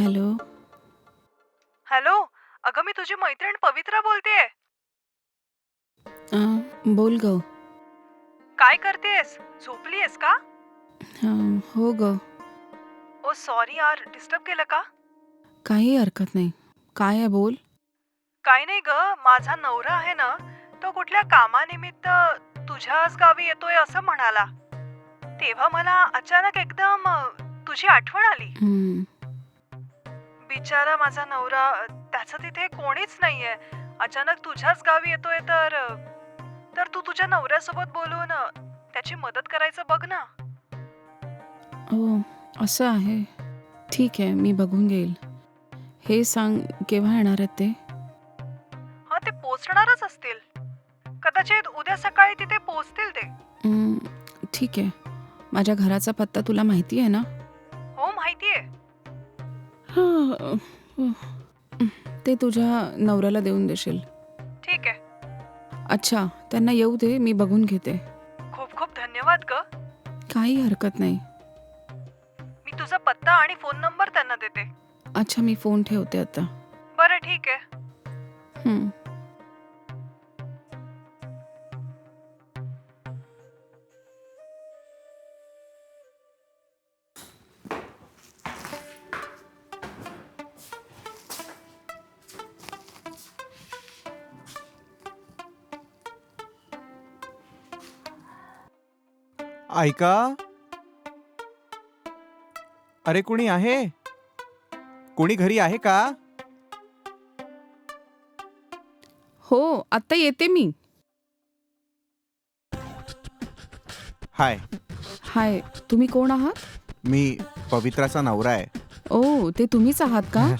Hello. Hello. अगं मी तुझी मैत्रीण पवित्रा बोलतेय. बोल ग. काय करतेयस? झोपलीयस का? हो ग. ओ सॉरी यार, डिस्टर्ब केलं का? काही हरकत नाही. काय आहे बोल. काही नाही ग, माझा नवरा आहे ना, तो कुठल्या कामानिमित्त तुझ्याच गावी येतोय असं म्हणाला. तेव्हा मला अचानक एकदम तुझी आठवण आली. हं, बिचारा माझा नवरा, त्याचं तिथे कोणीच नाहीये. अचानक तुझ्याच गावी येतोय तर तू तुझ्या नवऱ्यासोबत बोलून त्याची मदत करायचं बघ ना. हो असं आहे. ठीक आहे, मी बघून घेईल. हे सांग केव्हा येणार आहेत ते? हा, ते पोचणारच असतील. कदाचित उद्या सकाळी तिथे पोचतील ते. हं, ठीक आहे. माझ्या घराचा पत्ता तुला माहिती आहे ना? हो, माहितीये. हां, ते तुझ्या नवऱ्याला देऊन देशील. ठीक आहे. अच्छा, त्यांना येऊ दे, मी बघून घेते. खूप खूप धन्यवाद ग. काही हरकत नाही. मी तुझा पत्ता आणि फोन नंबर त्यांना देते. अच्छा, मी फोन ठेवते आता. बरं, ठीक आहे. हं. ऐका. अरे कोणी आहे? कोणी घरी आहे का? हो, आत्ता येते मी. हाय. हाय, तुम्ही कोण आहात? मी पवित्राचा नवरा आहे. ओ, ते तुम्हीच आहात का?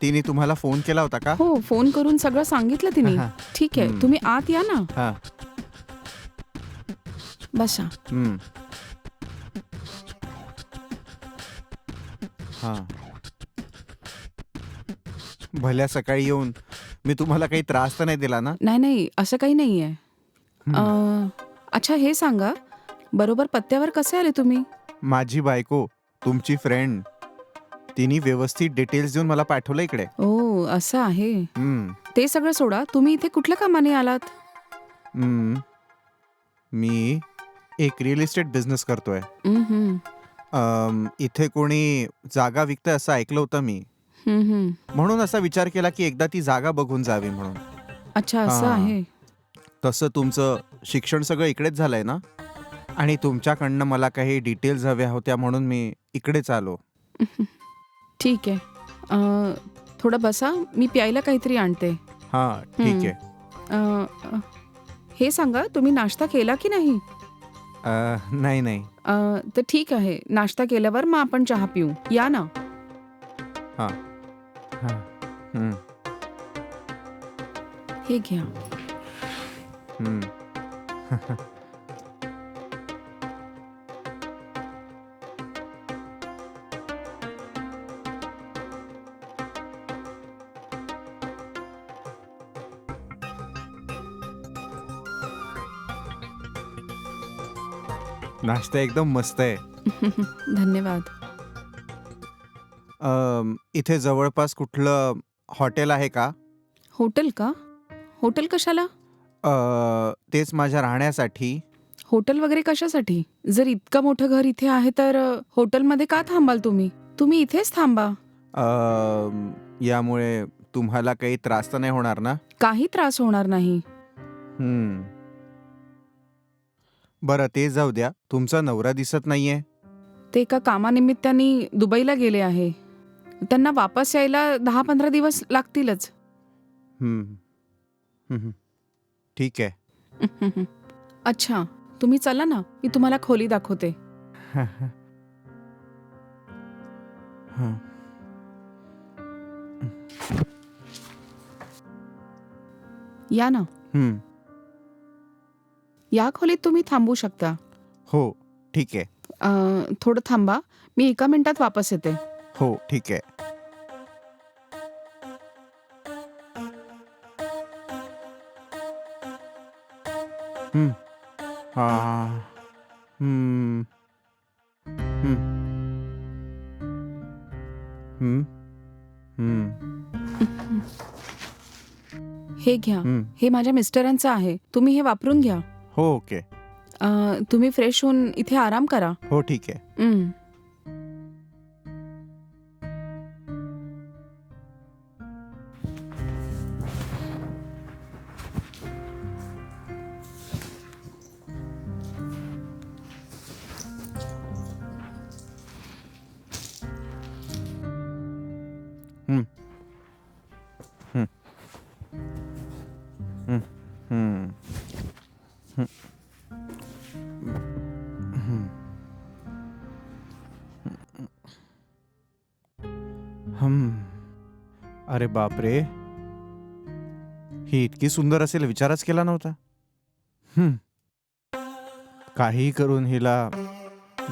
तिने तुम्हाला फोन केला होता का? हो, फोन करून सगळं सांगितलं तिने. हा. ठीक आहे, हं. तुम्ही आत या ना. हा. बसा. हम्म. हा. भल्या सकाळी येऊन मी तुम्हाला काही त्रास तर नाही दिला ना? नाही, नाही, असं काही नाहीये. अच्छा, हे सांगा, बरोबर पत्त्यावर कसे आले तुम्ही? माझी बायको, तुमची फ्रेंड, तिने व्यवस्थित डिटेल्स देऊन मला पाठवलं इकडे. ओ, असं आहे. हम्म. ते सगळं सोडा, तुम्ही इथे कुठल्या कामाने आलात? हम्म. मी एक रिअल इस्टेट बिझनेस करतोय. हं. इथे कोणी जागा विकतंय असं ऐकलं होतं मी. म्हणून असा विचार केला की एकदा ती जागा बघून जावी म्हणून. अच्छा, असं हां. आहे. तसं तुमचं शिक्षण सगळं इकडेच झालंय ना? आणि तुमच्याकडनं मला काही डिटेल्स हव्या होत्या म्हणून मी इकडेच आलो. ठीक आहे. थोडं बसा, मी प्यायला काहीतरी आणते. हां, ठीक हं. आहे. अ, हे सांगा, तुम्ही नाश्ता केला की नाही? नाही, नाही. तर ठीक आहे. नाश्ता केल्यावर मग आपण चहा पिऊ. या ना. हां, हां. हं, हे घ्या. हं. नाश्ता एकदम मस्त आहे. धन्यवाद. इथे जवळपास कुठलं हॉटेल आहे का? हॉटेल का? हॉटेल कशाला? तेच माझ्या राहण्यासाठी. हॉटेल वगैरे कशासाठी? जर इतकं मोठं घर इथे आहे तर हॉटेलमध्ये का थांबाल तुम्ही? तुम्ही इथेच थांबा. यामुळे तुम्हाला काही त्रास तर नाही होणार ना? काही त्रास होणार नाही. हं. बरं ते जाऊ द्या. तुमचा नवरा दिसत नाहीये. ते एका कामानिमित्ताने दुबईला गेले आहे. त्यांना वापस यायला 10-15 दिवस लागतीलच. हं. हं, हं. ठीक आहे. अच्छा, तुम्ही चला ना, मी तुम्हाला खोली दाखवते. हं. या ना. हं. या खोलीत तुम्ही थांबू शकता. हो, ठीक आहे. थोडं थांबा, मी एका मिनिटात वापस येते. हो, ठीक आहे. हं. हां. हं. हं. हं. हे घ्या. हं. हे माझ्या मिस्टरांचं आहे. तुम्ही हे वापरून घ्या. हो ओके. तुम्ही फ्रेश होऊन इथे आराम करा. हो ठीक आहे. हं. हं. हं. हं. हं. हं. हं. हं. अरे बापरे, ही इतकी सुंदर असेल विचारच केला नव्हता. काही करून हिला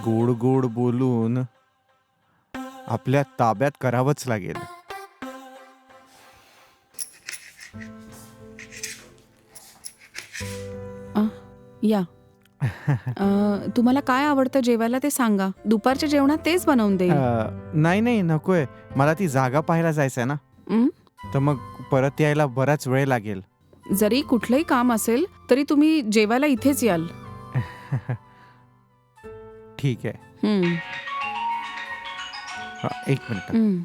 गोड गोड बोलून आपल्या ताब्यात करावंच लागेल. या. तुम्हाला काय आवडतं जेवायला ते सांगा. दुपारच्या जेवणात तेच बनवून देईल. नाही नाही नकोय, मला ती जागा पाहायला जायचंय ना, हं? तर मग परत यायला बराच वेळ लागेल. जरी कुठलंही काम असेल तरी तुम्ही जेवायला इथेच याल. ठीक आहे. हं. एक मिनिट. हं.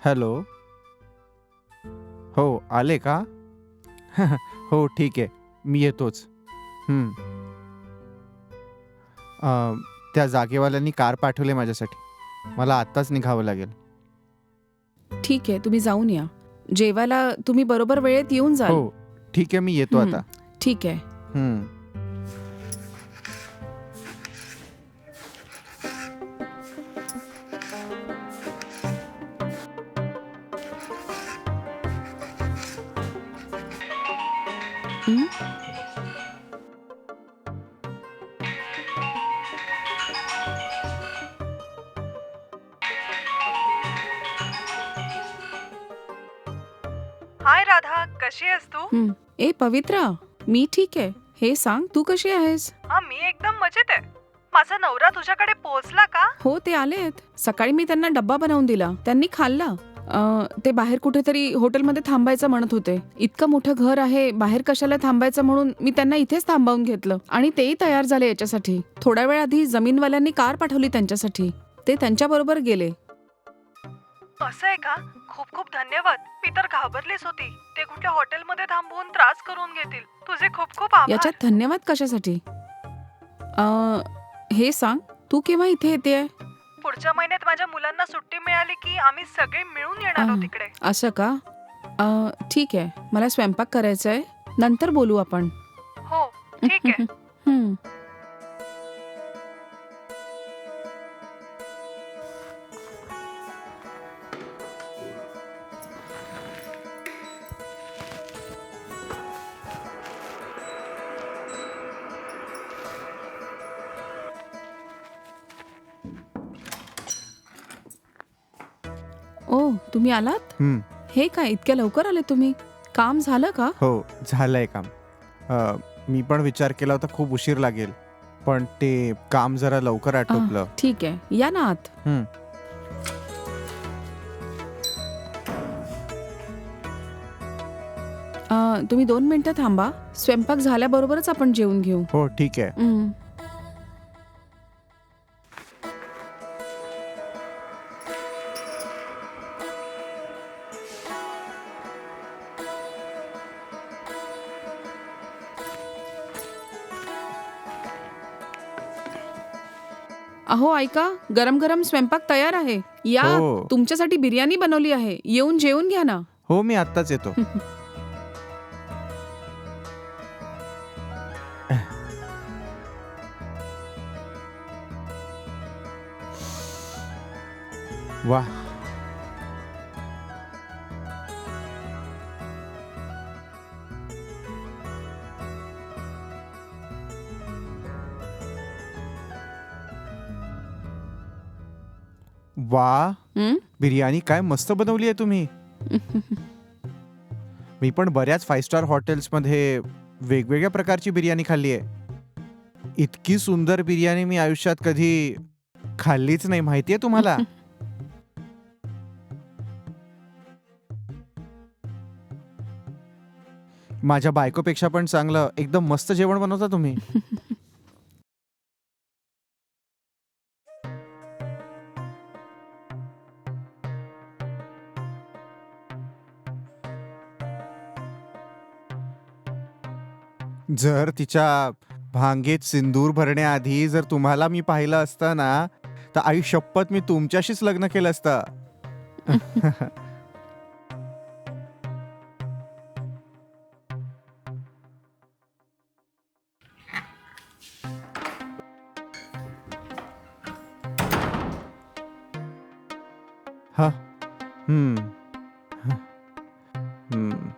हॅलो. हो आले का? हो ठीक आहे, मी येतोच. हं. त्या जागेवाल्यांनी कार पाठवले माझ्यासाठी. मला आत्ताच निघावं लागेल. ठीक आहे, तुम्ही जाऊन या. जेवायला तुम्ही बरोबर वेळेत येऊन जाल. हो ठीक आहे, मी येतो हं. आता. ठीक आहे. हं. हं? हाय राधा, कशी आहेस तू? हं. ए पवित्रा, मी ठीक आहे. हे सांग, तू कशी आहेस? हा, मी एकदम मजेत आहे. माझा नवरा तुझ्याकडे पोहोचला का? हो, ते आलेत. सकाळी मी त्यांना डब्बा बनवून दिला. त्यांनी खाल्ला. ते बाहेर कुठेतरी हॉटेलमध्ये थांबायचं म्हणत होते. इतकं मोठं घर आहे, बाहेर कशाला थांबायचं म्हणून मी त्यांना इथेच थांबवून घेतलं आणि तेही तयार झाले याच्यासाठी. थोड्या वेळ आधी जमीनवाल्यांनी कार पाठवली त्यांच्यासाठी. ते त्यांच्याबरोबर गेले. असं आहे का? खूप खूप धन्यवाद. मी तर घाबरलीच होती. ते कुठल्या हॉटेलमध्ये थांबवून त्रास करून घेतील. तुझे खूप खूप आभार. याच्यात धन्यवाद कशासाठी? हे सांग, तू केव्हा इथे येतेय? पुढच्या महिन्यात माझ्या मुलांना सुट्टी मिळाली की आम्ही सगळे मिळून येणार आहोत तिकडे. असं का? ठीक आहे, मला स्वयंपाक करायचा आहे. नंतर बोलू आपण. हो ठीक आहे. हं. ओ, तुम्ही आलात? हं. हे काय इतक्या लवकर आले तुम्ही? काम झालं का? हो झालंय काम. मी पण विचार केला होता खूप उशीर लागेल, पण ते काम जरा लवकर आटोपलं. ठीक आहे, या ना आत. हं. तुम्ही 2 मिनिटं थांबा. स्वयंपाक झाल्याबरोबरच आपण जेवून घेऊ. हो ठीक आहे. हं. अहो ऐका, गरम गरम स्वयंपाक तयार आहे. या, हो. तुमच्यासाठी बिर्याणी बनवली आहे. येऊन जेवून घ्या ना. हो मी आत्ताच येतो. वा. वा, हं? बिर्याणी काय मस्त बनवली आहे तुम्ही. मी पण बऱ्याच 5 स्टार हॉटेल्समध्ये वेगवेगळ्या प्रकारची बिर्याणी खाल्ली आहे. इतकी सुंदर बिर्याणी मी आयुष्यात कधी खाल्लीच नाही माहितीये तुम्हाला. माझ्या बायकोपेक्षा पण चांगलं एकदम मस्त जेवण बनवता तुम्ही. जर तिच्या भांगेत सिंदूर भरण्याआधी जर तुम्हाला मी पाहिलं असतं ना, तर आई शपथ मी तुमच्याशीच लग्न केलं असतं. हा. हम्म. हम्म.